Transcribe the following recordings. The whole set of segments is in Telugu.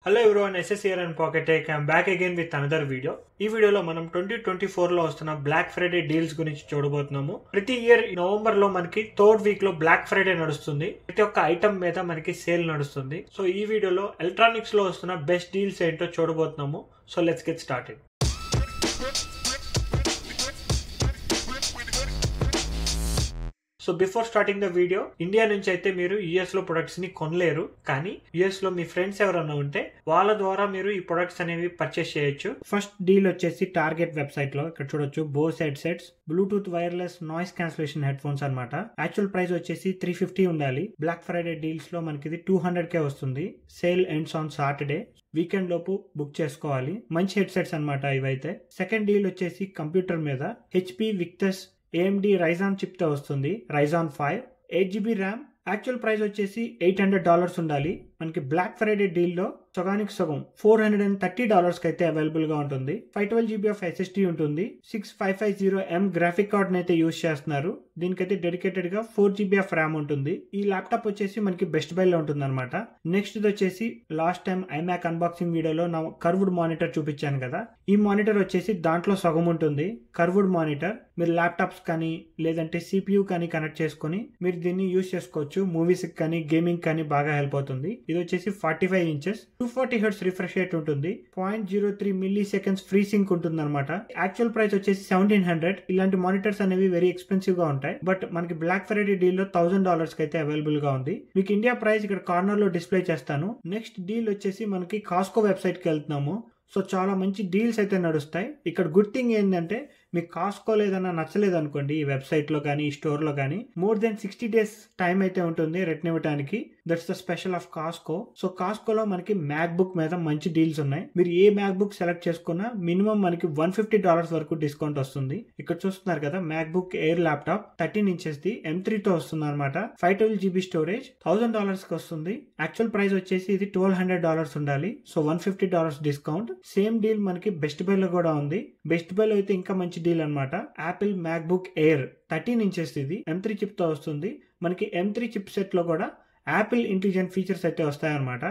Hello everyone, SS here and Pocket Tech. I'm back again with another video. ఈ వీడియోలో మనం 2024 లో వస్తున్న బ్లాక్ ఫ్రైడే డీల్స్ గురించి చూడబోతున్నాము. ప్రతి ఇయర్ నవంబర్ లో మనకి థర్డ్ వీక్ లో బ్లాక్ ఫ్రైడే నడుస్తుంది. ప్రతి ఒక్క ఐటమ్ మీద మనకి సేల్ నడుస్తుంది. సో ఈ వీడియోలో ఎలక్ట్రానిక్స్ లో వస్తున్న బెస్ట్ డీల్స్ ఏంటో చూడబోతున్నాము. So let's get started. So before starting the video, India నుంచి అయితే మీరు యుఎస్ లో ప్రొడక్ట్స్ ని కొనలేరు, కానీ యుఎస్ లో మీ ఫ్రెండ్స్ ఎవరైనా ఉంటే వాళ్ళ ద్వారా మీరు ఈ ప్రొడక్ట్స్ అనేవి పర్చేస్ చేయొచ్చు. ఫస్ట్ డీల్ వచ్చేసి టార్గెట్ వెబ్సైట్ లో ఇక్కడ చూడొచ్చు. Bose headsets, Bluetooth wireless noise cancellation headphones అనమాట. యాక్చువల్ ప్రైస్ వచ్చేసి 350 ఉండాలి. బ్లాక్ ఫ్రైడే డీల్స్ లో మనకి ఇది 200K వస్తుంది. Sale ends on Saturday. Weekend లోపు బుక్ చేసుకోవాలి. మంచి హెడ్ సెట్స్ అనమాట ఇవైతే. సెకండ్ డీల్ వచ్చేసి కంప్యూటర్ మీద HP Victus AMD Ryzen chip తో వస్తుంది. Ryzen 5 8GB RAM. Actual price వచ్చేసి $800 ఉండాలి. మనకి బ్లాక్ ఫ్రైడే డీల్ లో సగానికి సగం $430 కి అయితే అవైలబుల్ గా ఉంటుంది. 512GB ఆఫ్ SSD ఉంటుంది. 6550M గ్రాఫిక్ కార్డ్ అయితే యూజ్ చేస్తున్నారు. దీనికైతే డెడికేటెడ్ గా 4GB ఆఫ్ ర్యామ్ ఉంటుంది. ఈ ల్యాప్టాప్ వచ్చేసి మనకి బెస్ట్ బై లో ఉంటుంది అనమాట. నెక్స్ట్ వచ్చేసి లాస్ట్ టైం iMac అన్బాక్సింగ్ వీడియోలో నా కర్వ్డ్ మానిటర్ చూపించాను కదా. ఈ మానిటర్ వచ్చేసి దాంట్లో సగం ఉంటుంది. కర్వ్డ్ మానిటర్ మీరు ల్యాప్టాప్స్ కానీ లేదంటే CPU కానీ కనెక్ట్ చేసుకుని మీరు దీన్ని యూజ్ చేసుకోవచ్చు. మూవీస్ కానీ గేమింగ్ కానీ బాగా హెల్ప్ అవుతుంది. ఇది వచ్చేసి 45 ఇంచెస్, 240Hz రిఫ్రెష్ రేట్ ఉంటుంది. 0.03 మిల్లీ సెకండ్స్ ఫ్రీ సింక్ ఉంటుంది అనమాట. యాక్చువల్ ప్రైస్ వచ్చేసి 1700. ఇలాంటి మానిటర్స్ అనేవి వెరీ ఎక్స్పెన్సివ్ గా ఉంటాయి, బట్ మనకి బ్లాక్ ఫ్రైడే డీల్ లో $1000 కి అయితే అవైలబుల్ గా ఉంది. మీకు ఇండియా ప్రైస్ ఇక్కడ కార్నర్ లో డిస్ప్లే చేస్తాను. నెక్స్ట్ డీల్ వచ్చేసి మనకి కాస్కో వెబ్సైట్ కి వెళ్తున్నాము. సో చాలా మంచి డీల్స్ అయితే నడుస్తాయి. ఇక్కడ గుడ్ థింగ్ ఏంటంటే మీకు కాస్కో లేదన్నా నచ్చలేదు అనుకోండి, ఈ వెబ్సైట్ లో కానీ ఈ స్టోర్ లో కానీ మోర్ దెన్ 60 days టైం అయితే ఉంటుంది రిటర్న్ ఇవ్వడానికి. That's the special of Costco. So కాస్కోలో మనకి మ్యాక్ బుక్ మీద మంచి డీల్స్ ఉన్నాయి. మీరు ఏ మ్యాక్ బుక్ సెలెక్ట్ చేసుకున్నా మినిమం మనకి $150 వరకు డిస్కౌంట్ వస్తుంది. ఇక్కడ చూస్తున్నారు కదా, MacBook Air laptop 13 inches the M3 తో వస్తుంది అనమాట. 512GB స్టోరేజ్ $1000 కి వస్తుంది. యాక్చువల్ ప్రైస్ వచ్చేసి ఇది $1200 ఉండాలి. So $150 discount. సేమ్ డీల్ మనకి బెస్ట్ బై లో కూడా ఉంది. బెస్ట్ బై లో అయితే ఇంకా మంచి డీల్ అనమాట. Apple MacBook Air 13 inches ఇది M3 చిప్ తో వస్తుంది. మనకి M3 చిప్ సెట్ లో కూడా యాపిల్ ఇంటెలిజెంట్ ఫీచర్స్ అయితే వస్తాయన్నమాట.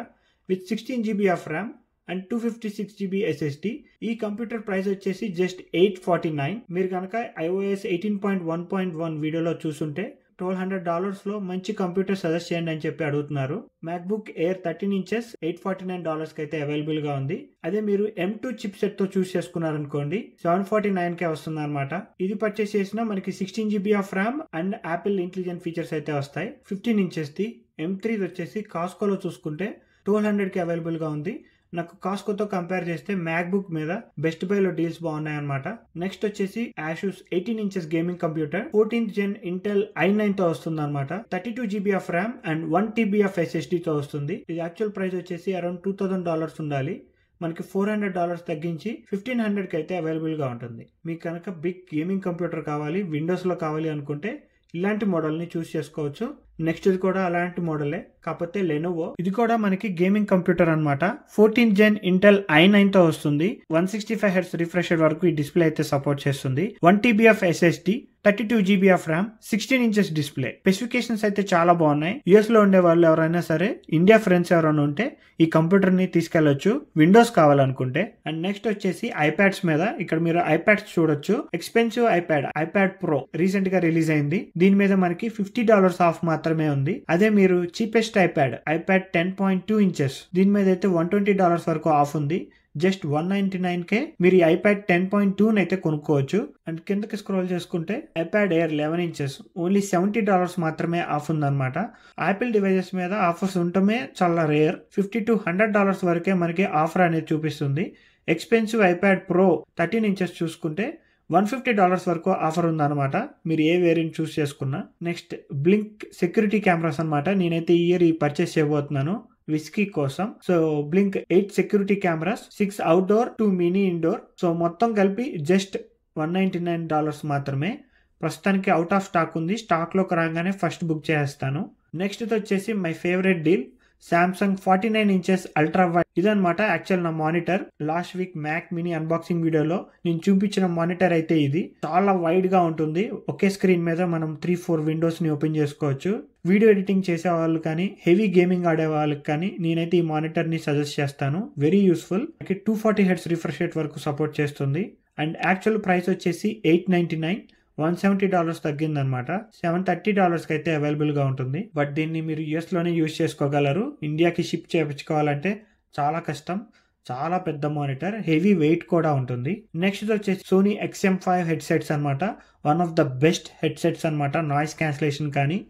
With 16GB of RAM and 256GB SSD. ఈ కంప్యూటర్ ప్రైస్ వచ్చేసి జస్ట్ $849. మీరు కనుక iOS 18.1.1 వీడియోలో చూసుంటే $1200 లో మంచి కంప్యూటర్ సజెస్ట్ చేయండి అని చెప్పి అడుగుతున్నారు. మ్యాక్బుక్ ఎయిర్ 13 ఇంచెస్ $849 కి అయితే అవైలబుల్ గా ఉంది. అదే మీరు M2 చిప్ సెట్ తో చూస్ చేసుకున్నారనుకోండి $749K వస్తుంది అనమాట. ఇది పర్చేస్ చేసినా మనకి 16GB of RAM and Apple intelligent features అయితే వస్తాయి. 15 ఇంచెస్ ది M3 వచ్చేసి కాస్కోలో చూసుకుంటే $1200K అవైలబుల్ గా ఉంది. నాకు కాస్కోతో కంపేర్ చేస్తే మ్యాక్ బుక్ మీద బెస్ట్ బై లో డీల్స్ బాగున్నాయి అనమాట. నెక్స్ట్ వచ్చేసి Asus 18 inches gaming computer 14th gen Intel i9 తో వస్తుంది అనమాట. 32GB of RAM and 1TB of SSD తో వస్తుంది. ఇది యాక్చువల్ ప్రైస్ వచ్చేసి అరౌండ్ $2000 ఉండాలి. మనకి $400 తగ్గించి $1500 కి అయితే అవైలబుల్ గా ఉంటుంది. మీకు కనుక బిగ్ గేమింగ్ కంప్యూటర్ కావాలి, విండోస్ లో కావాలి అనుకుంటే ఇలాంటి మోడల్ ని చూస్ చేసుకోవచ్చు. నెక్స్ట్ ఇది కూడా అలాంటి మోడలే, కాకపోతే లెనోవో. ఇది కూడా మనకి గేమింగ్ కంప్యూటర్ అనమాట. 14th gen ఇంటెల్ i9 తో వస్తుంది. 165Hz రిఫ్రెష్ వరకు ఈ డిస్ప్లే అయితే సపోర్ట్ చేస్తుంది. 1TB of SSD, 32GB of RAM, 16 inches display. Specifications అయితే చాలా బాగున్నాయి. యుఎస్ లో ఉండే వాళ్ళు ఎవరైనా సరే, ఇండియా ఫ్రెండ్స్ ఎవరైనా ఉంటే ఈ కంప్యూటర్ ని తీసుకెళ్లొచ్చు విండోస్ కావాలనుకుంటే. అండ్ నెక్స్ట్ వచ్చేసి ఐప్యాడ్స్ మీద ఇక్కడ మీరు ఐప్యాడ్స్ చూడొచ్చు. ఎక్స్పెన్సివ్ ఐప్యాడ్ ప్రో రీసెంట్ గా రిలీజ్ అయింది. దీని మీద మనకి $50 ఆఫ్ మాత్రమే ఉంది. అదే మీరు చీపెస్ట్ ఐప్యాడ్ 10.2 ఇంచెస్ దీని మీద అయితే $120 వరకు ఆఫ్ ఉంది. జస్ట్ $199K మీరు ఈ ఐప్యాడ్ 10.2 అయితే కొనుక్కోవచ్చు. అండ్ కిందకి స్క్రోల్ చేసుకుంటే ఐప్యాడ్ ఎయిర్ 11 ఇంచెస్ ఓన్లీ $70 మాత్రమే ఆఫ్ ఉందన్నమాట. యాపిల్ డివైజెస్ మీద ఆఫర్స్ ఉండటమే చాలా రేర్. $50 to $100 వరకే మనకి ఆఫర్ అనేది చూపిస్తుంది. ఎక్స్పెన్సివ్ ఐప్యాడ్ ప్రో 13 ఇంచెస్ చూసుకుంటే $150 వరకు ఆఫర్ ఉందన్నమాట, మీరు ఏ వేరియంట్ చూస్ చేసుకున్నా. నెక్స్ట్ బ్లింక్ సెక్యూరిటీ కెమెరాస్ అనమాట. నేనైతే ఈ ఇయర్ పర్చేస్ చేయబోతున్నాను విస్కీ కోసం. So Blink 8 security cameras, 6 outdoor, 2 mini indoor. So మొత్తం కలిపి జస్ట్ $199 మాత్రమే. ప్రస్తుతానికి అవుట్ ఆఫ్ స్టాక్ ఉంది. స్టాక్ లోకి రాగానే ఫస్ట్ బుక్ చేస్తాను. నెక్స్ట్ వచ్చేసి my favourite deal Samsung 49 inches ultra wide. ఇదనమాట యాక్చువల్ నా monitor. Last week Mac mini unboxing వీడియోలో నేను చూపించిన మానిటర్ అయితే ఇది. చాలా వైడ్ గా ఉంటుంది. ఒకే స్క్రీన్ మీద మనం 3-4 విండోస్ ని ఓపెన్ చేసుకోవచ్చు. వీడియో ఎడిటింగ్ చేసే వాళ్ళు కానీ హెవీ గేమింగ్ ఆడే వాళ్ళకి కానీ నేనైతే ఈ మానిటర్ ని సజెస్ట్ చేస్తాను. Very useful. 240 Hz refresh rate వరకు సపోర్ట్ చేస్తుంది. అండ్ యాక్చువల్ ప్రైస్ వచ్చేసి $899, $170 తగ్గిందనమాట. $730 కి అయితే అవైలబుల్ గా ఉంటుంది. బట్ దీన్ని మీరు యూఎస్ లోనే యూజ్ చేసుకోగలరు. ఇండియాకి షిప్ చేయించుకోవాలంటే చాలా కష్టం. చాలా పెద్ద మానిటర్, హెవీ వెయిట్ కూడా ఉంటుంది. నెక్స్ట్ వచ్చేసి సోనీ XM5 హెడ్సెట్స్ అనమాట. One of the best headsets అనమాట. నాయిస్ క్యాన్సిలేషన్ కానీ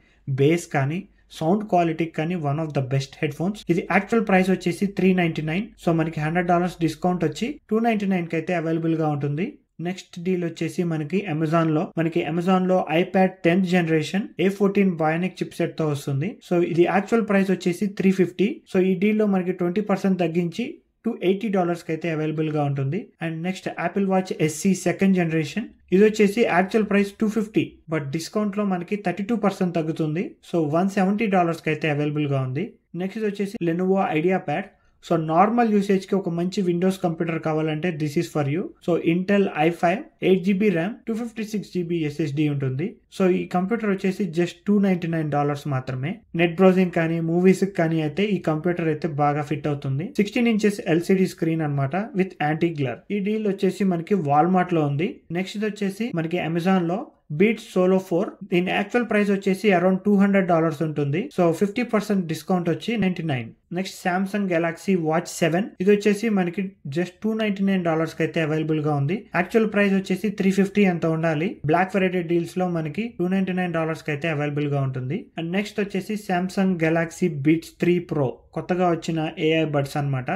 బేస్ కానీ సౌండ్ క్వాలిటీకి కానీ one of the best head phones. ఇది యాక్చువల్ ప్రైస్ వచ్చేసి $399. సో మనకి $100 డిస్కౌంట్ వచ్చి $299 కి అయితే అవైలబుల్ గా ఉంటుంది. నెక్స్ట్ డీల్ వచ్చేసి మనకి అమెజాన్ లో iPad 10th generation A14 bionic chip set తో వస్తుంది. సో ఇది యాక్చువల్ ప్రైస్ వచ్చేసి $350. సో ఈ డీల్ లో మనకి 20% తగ్గించి $280 కి అయితే అవైలబుల్ గా ఉంటుంది. And next Apple watch SE 2nd generation. ఇది వచ్చేసి యాక్చువల్ ప్రైస్ $250, బట్ డిస్కౌంట్ లో మనకి 32% తగ్గుతుంది. సో $170 కి అయితే అవైలబుల్ గా ఉంది. నెక్స్ట్ వచ్చేసి Lenovo idea pad. So normal usage కి ఒక మంచి విండోస్ కంప్యూటర్ కావాలంటే this is for you. So Intel i5 8GB RAM 256GB SSD ఉంటుంది. సో ఈ కంప్యూటర్ వచ్చేసి జస్ట్ $299 మాత్రమే. నెట్ బ్రౌజింగ్ కానీ మూవీస్ కానీ అయితే ఈ కంప్యూటర్ అయితే బాగా ఫిట్ అవుతుంది. 16 ఇంచెస్ LCD స్క్రీన్ అనమాట విత్ యాంటీ గ్లర్. ఈ డీల్ వచ్చేసి మనకి వాల్మార్ట్ లో ఉంది. నెక్స్ట్ వచ్చేసి మనకి అమెజాన్ లో బీట్స్ సోలో 4. దీని యాక్చువల్ ప్రైస్ వచ్చేసి అరౌండ్ $200 ఉంటుంది. సో 50% డిస్కౌంట్ వచ్చి $99. Next Samsung Galaxy watch 7. ఇది వచ్చేసి మనకి జస్ట్ $299 కి అయితే అవైలబుల్ గా ఉంది. యాక్చువల్ ప్రైస్ వచ్చేసి $350 అంత ఉండాలి. బ్లాక్ ఫ్రైడే డీల్స్ లో మనకి $299 కి అయితే అవైలబుల్ గా ఉంటుంది. అండ్ నెక్స్ట్ వచ్చేసి సామ్సంగ్ గెలాక్సీ బీట్స్ 3 Pro కొత్తగా వచ్చిన AI బడ్స్ అనమాట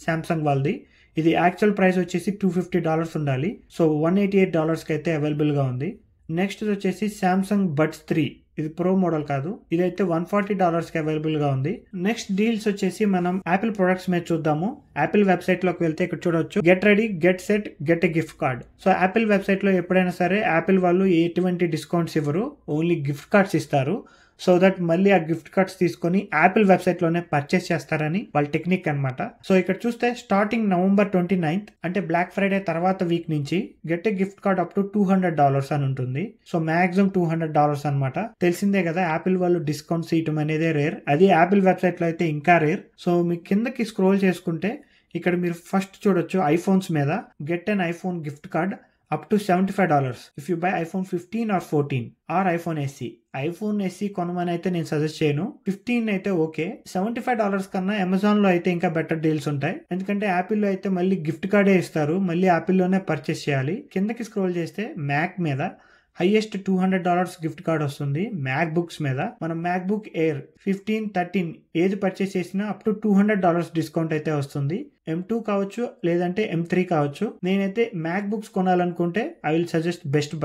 సామ్సంగ్ వాళ్ళది. ఇది యాక్చువల్ ప్రైస్ వచ్చేసి $250 ఉండాలి. సో $188 కి అయితే అవైలబుల్ గా ఉంది. నెక్స్ట్ వచ్చేసి సామ్సంగ్ బడ్స్ 3. ఇది ప్రో మోడల్ కాదు. ఇదైతే $140 కి అవైలబుల్ గా ఉంది. నెక్స్ట్ డీల్స్ వచ్చేసి మనం యాపిల్ ప్రొడక్ట్స్ మీద చూద్దాము. యాపిల్ వెబ్సైట్ లోకి వెళ్తే ఇక్కడ చూడొచ్చు get ready, get set, get a gift card. So Apple website లో ఎప్పుడైనా సరే యాపిల్ వాళ్ళు ఎటువంటి డిస్కౌంట్స్ ఇవ్వరు, ఓన్లీ గిఫ్ట్ కార్డ్స్ ఇస్తారు. సో దట్ మళ్ళీ ఆ గిఫ్ట్ కార్డ్స్ తీసుకొని యాపిల్ వెబ్సైట్ లోనే పర్చేస్ చేస్తారని వాళ్ళ టెక్నిక్ అనమాట. సో ఇక్కడ చూస్తే స్టార్టింగ్ November 29th అంటే బ్లాక్ ఫ్రైడే తర్వాత వీక్ నుంచి get a gift card up to $200 అని ఉంటుంది. సో మాక్సిమం $200 అనమాట. తెలిసిందే కదా యాపిల్ వాళ్ళు డిస్కౌంట్స్ ఇవ్వడం అనేది రేర్. అది యాపిల్ వెబ్సైట్ లో అయితే ఇంకా రేర్. సో మీ కిందకి స్క్రోల్ చేసుకుంటే ఇక్కడ మీరు ఫస్ట్ చూడొచ్చు ఐఫోన్స్ మీద get an iPhone gift card up to $75 if you buy iPhone 15 or 14 or iPhone SE. iPhone SE కొనమని అయితే నేను సజెస్ట్ చేయను. 15 అయితే ఓకే. $75 కన్నా అమెజాన్ లో అయితే ఇంకా బెటర్ డీల్స్ ఉంటాయి. ఎందుకంటే యాపిల్ లో అయితే మళ్ళీ గిఫ్ట్ కార్డే ఇస్తారు. మళ్ళీ యాపిల్ లోనే పర్చేస్ చేయాలి. కిందకి స్క్రోల్ చేస్తే మ్యాక్ మీద హైయెస్ట్ $200 గిఫ్ట్ కార్డ్ వస్తుంది. మ్యాక్ బుక్స్ మీద మనం మ్యాక్ బుక్ ఎయిర్ 15, 13 ఏది పర్చేస్ చేసినా అప్ టు $200 డిస్కౌంట్ అయితే వస్తుంది. M2 కావచ్చు లేదంటే M3 కావచ్చు. నేనైతే మ్యాక్ బుక్స్ కొనాలనుకుంటే I will suggest Best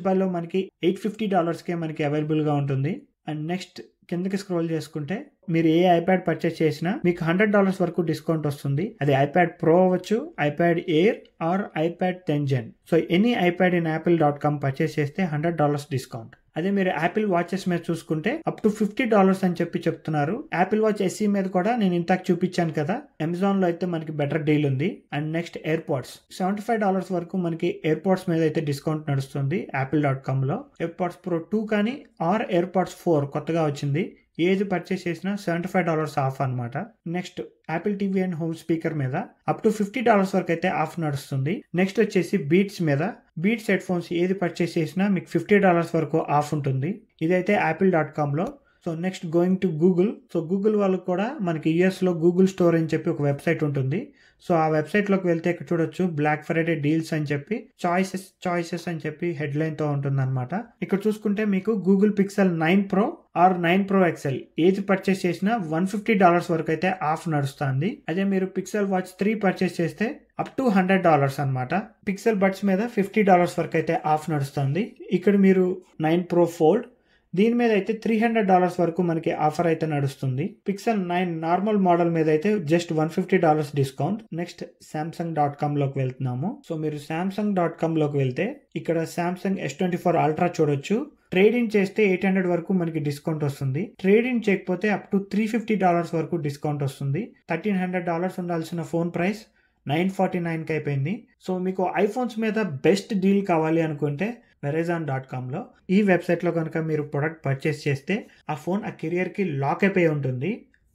Buy లో మనకి $850 కే మనకి అవైలబుల్ గా ఉంటుంది. అండ్ నెక్స్ట్ కిందకి స్క్రోల్ చేసుకుంటే మీరు ఏ ఐప్యాడ్ పర్చేస్ చేసినా మీకు $100 వరకు డిస్కౌంట్ వస్తుంది. అది iPad Pro అవ్వచ్చు, iPad Air or iPad 10 Gen. So any iPad in apple.com purchase చేస్తే $100 డిస్కౌంట్. అదే మీరు యాపిల్ వాచెస్ మీద చూసుకుంటే అప్ టు $50 అని చెప్తున్నారు. యాపిల్ వాచ్ SE మీద కూడా నేను ఇంతకు చూపించాను కదా, అమెజాన్ లో అయితే మనకి బెటర్ డీల్ ఉంది. అండ్ నెక్స్ట్ ఎయిర్పాడ్స్ $75 వరకు మనకి ఎయిర్పాడ్స్ మీద అయితే డిస్కౌంట్ నడుస్తుంది apple.com లో. ఎయిర్పాడ్స్ Pro 2 కానీ ఆర్ ఎయిర్పాడ్స్ 4 కొత్తగా వచ్చింది. ఏది పర్చేస్ చేసినా $75 ఆఫ్ అనమాట. Next Apple TV and home speaker మీద అప్ టు $50 వరకు అయితే ఆఫ్ నడుస్తుంది. నెక్స్ట్ వచ్చేసి బీట్స్ మీద బీట్స్ హెడ్ ఫోన్స్ ఏది పర్చేస్ చేసినా మీకు $50 వరకు ఆఫ్ ఉంటుంది. ఇదైతే apple.com లో. So next going to Google. So Google వాళ్ళకి కూడా మనకి యూఎస్ లో గూగుల్ స్టోర్ అని చెప్పి ఒక వెబ్సైట్ ఉంటుంది. సో ఆ వెబ్సైట్ లోకి వెళ్తే ఇక్కడ చూడొచ్చు బ్లాక్ ఫ్రైడే డీల్స్ అని చెప్పి చాయిసెస్ అని చెప్పి హెడ్లైన్ తో ఉంటుంది అనమాట. ఇక్కడ చూసుకుంటే మీకు Google Pixel 9 Pro or 9 Pro XL ఏది పర్చేస్ చేసినా $150 వరకు అయితే ఆఫ్ నడుస్తుంది. అదే మీరు పిక్సెల్ వాచ్ 3 పర్చేస్ చేస్తే అప్ టు $100 అనమాట. పిక్సెల్ బడ్స్ మీద $50 వరకు అయితే ఆఫ్ నడుస్తుంది. ఇక్కడ మీరు 9 Pro Fold దీని మీద అయితే $300 వరకు మనకి ఆఫర్ అయితే నడుస్తుంది. పిక్సెల్ 9 నార్మల్ మోడల్ మీద అయితే జస్ట్ $150 డిస్కౌంట్. నెక్స్ట్ Samsung.com లోకి వెళ్తున్నాము. సో మీరు Samsung.com లోకి వెళ్తే ఇక్కడ Samsung S24 Ultra చూడొచ్చు. ట్రేడ్ ఇన్ చేస్తే $800 వరకు మనకి డిస్కౌంట్ వస్తుంది. ట్రేడ్ ఇన్ చేయకపోతే అప్ టు $350 వరకు డిస్కౌంట్ వస్తుంది. $1300 ఉండాల్సిన ఫోన్ ప్రైస్ $949కి అయిపోయింది. సో మీకు ఐఫోన్స్ మీద బెస్ట్ డీల్ కావాలి అనుకుంటే verizon.comలో ఈ వెబ్సైట్లో కనుక మీరు ప్రొడక్ట్ పర్చేస్ చేస్తే ఆ ఫోన్ ఆ కెరియర్కి లాక్ అయిపోయి ఉంటుంది.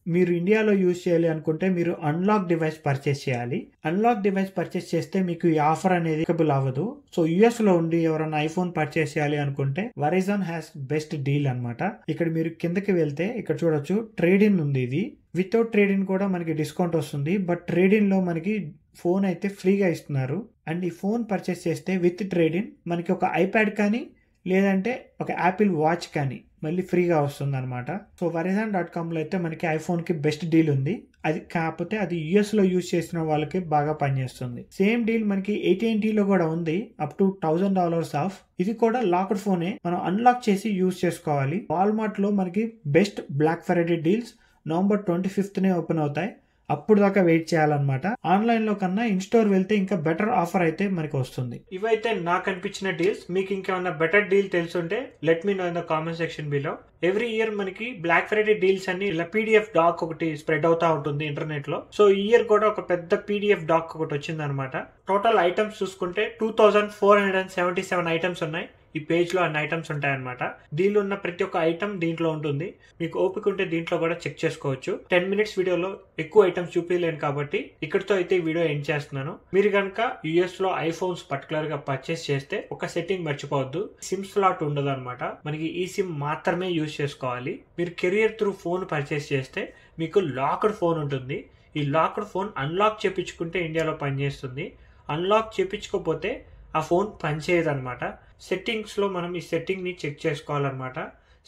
మీరు ఇండియాలో యూజ్ చేయాలి అనుకుంటే మీరు అన్లాక్ డివైస్ పర్చేస్ చేయాలి. అన్లాక్ డివైస్ పర్చేస్ చేస్తే మీకు ఈ ఆఫర్ అనేది ఎలిజిబుల్ అవ్వదు. సో యుఎస్ లో ఉండి ఎవరైనా ఐఫోన్ పర్చేస్ చేయాలి అనుకుంటే వెరైజాన్ హ్యాస్ బెస్ట్ డీల్ అన్నమాట. ఇక్కడ మీరు కిందకి వెళ్తే ఇక్కడ చూడొచ్చు ట్రేడ్ ఇన్ ఉంది. ఇది వితౌట్ ట్రేడ్ ఇన్ కూడా మనకి డిస్కౌంట్ వస్తుంది. బట్ ట్రేడ్ ఇన్ లో మనకి ఫోన్ అయితే ఫ్రీగా ఇస్తున్నారు. అండ్ ఈ ఫోన్ పర్చేస్ చేస్తే విత్ ట్రేడ్ ఇన్ మనకి ఒక ఐప్యాడ్ కానీ లేదంటే ఒక యాపిల్ వాచ్ కానీ మళ్ళీ ఫ్రీగా వస్తుంది అనమాట. సో verizon.comలో అయితే మనకి ఐఫోన్కి బెస్ట్ డీల్ ఉంది. అది కాకపోతే అది యూఎస్లో యూజ్ చేసిన వాళ్ళకి బాగా పనిచేస్తుంది. సేమ్ డీల్ మనకి AT&Tలో కూడా ఉంది, అప్ టు $1000 ఆఫ్. ఇది కూడా లాక్డ్ ఫోనే, మనం అన్లాక్ చేసి యూజ్ చేసుకోవాలి. వాల్మార్ట్లో మనకి best Black Friday deals November 25నే ఓపెన్ అవుతాయి. అప్పుడు దాకా వెయిట్ చేయాలన్నమాట. ఆన్లైన్ లో కన్నా ఇన్ స్టోర్ వెళ్తే ఇంకా బెటర్ ఆఫర్ అయితే మనకి వస్తుంది. ఇవైతే నాకు అనిపించిన డీల్స్. మీకు ఇంకేమన్నా బెటర్ డీల్ తెలుసుంటే let me know in the comment section below. Every year మనకి బ్లాక్ ఫ్రైడే డీల్స్ అన్ని ఇలా PDF డాక్ ఒకటి స్ప్రెడ్ అవుతా ఉంటుంది ఇంటర్నెట్ లో. సో ఈ ఇయర్ కూడా ఒక పెద్ద PDF డాక్ ఒకటి వచ్చింది అనమాట. టోటల్ ఐటమ్స్ చూసుకుంటే 2477 ఐటమ్స్ ఉన్నాయి. ఈ పేజ్ లో అన్ని ఐటమ్స్ ఉంటాయన్నమాట. దీనిలో ఉన్న ప్రతి ఒక్క ఐటమ్ దీంట్లో ఉంటుంది. మీకు ఓపిక ఉంటే దీంట్లో కూడా చెక్ చేసుకోవచ్చు. 10 minutes వీడియోలో ఎక్కువ ఐటమ్స్ చూపించలేను కాబట్టి ఇక్కడితో అయితే ఈ వీడియో ఎండ్ చేస్తున్నాను. మీరు కనుక యుఎస్ లో ఐఫోన్స్ పర్టికులర్ గా పర్చేస్ చేస్తే ఒక సెట్టింగ్ మర్చిపోవద్దు, సిమ్ స్లాట్ ఉండదు అనమాట. మనకి ఈ సిమ్ మాత్రమే యూజ్ చేసుకోవాలి. మీరు కెరియర్ త్రూ ఫోన్ పర్చేస్ చేస్తే మీకు లాక్డ్ ఫోన్ ఉంటుంది. ఈ లాక్డ్ ఫోన్ అన్లాక్ చేపించుకుంటే ఇండియాలో పనిచేస్తుంది. అన్లాక్ చేపించుకోకపోతే ఆ ఫోన్ పనిచేయదు అనమాట. సెట్టింగ్స్ లో మనం ఈ సెట్టింగ్ ని చెక్ చేసుకోవాలన్నమాట.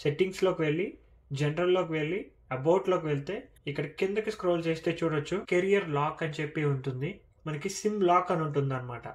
సెట్టింగ్స్ లోకి వెళ్ళి జనరల్ లోకి వెళ్ళి అబౌట్ లోకి వెళ్తే ఇక్కడ కిందకి స్క్రోల్ చేస్తే చూడొచ్చు కెరియర్ లాక్ అని చెప్పి ఉంటుంది. మనకి సిమ్ లాక్ అని ఉంటుంది అనమాట.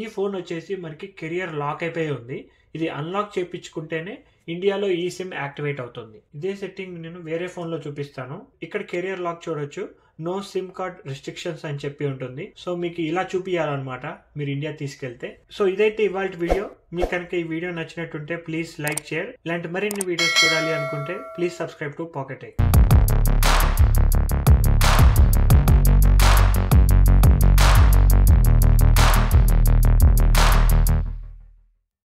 ఈ ఫోన్ వచ్చేసి మనకి కెరియర్ లాక్ అయిపోయి ఉంది. ఇది అన్లాక్ చేయించుకుంటేనే ఇండియాలో ఈ సిమ్ యాక్టివేట్ అవుతుంది. ఇదే సెట్టింగ్ నేను వేరే ఫోన్ లో చూపిస్తాను. ఇక్కడ కెరియర్ లాక్ చూడొచ్చు, నో సిమ్ కార్డ్ రిస్ట్రిక్షన్స్ అని చెప్పి ఉంటుంది. సో మీకు ఇలా చూపించాలన్నమాట మీరు ఇండియా తీసుకెళ్తే. సో ఇదైతే ఇవాళ వీడియో. మీకు కనుక ఈ వీడియో నచ్చినట్టుంటే ప్లీజ్ లైక్, షేర్. ఇలాంటి మరిన్ని వీడియోస్ చూడాలి అనుకుంటే please subscribe to pocket tech.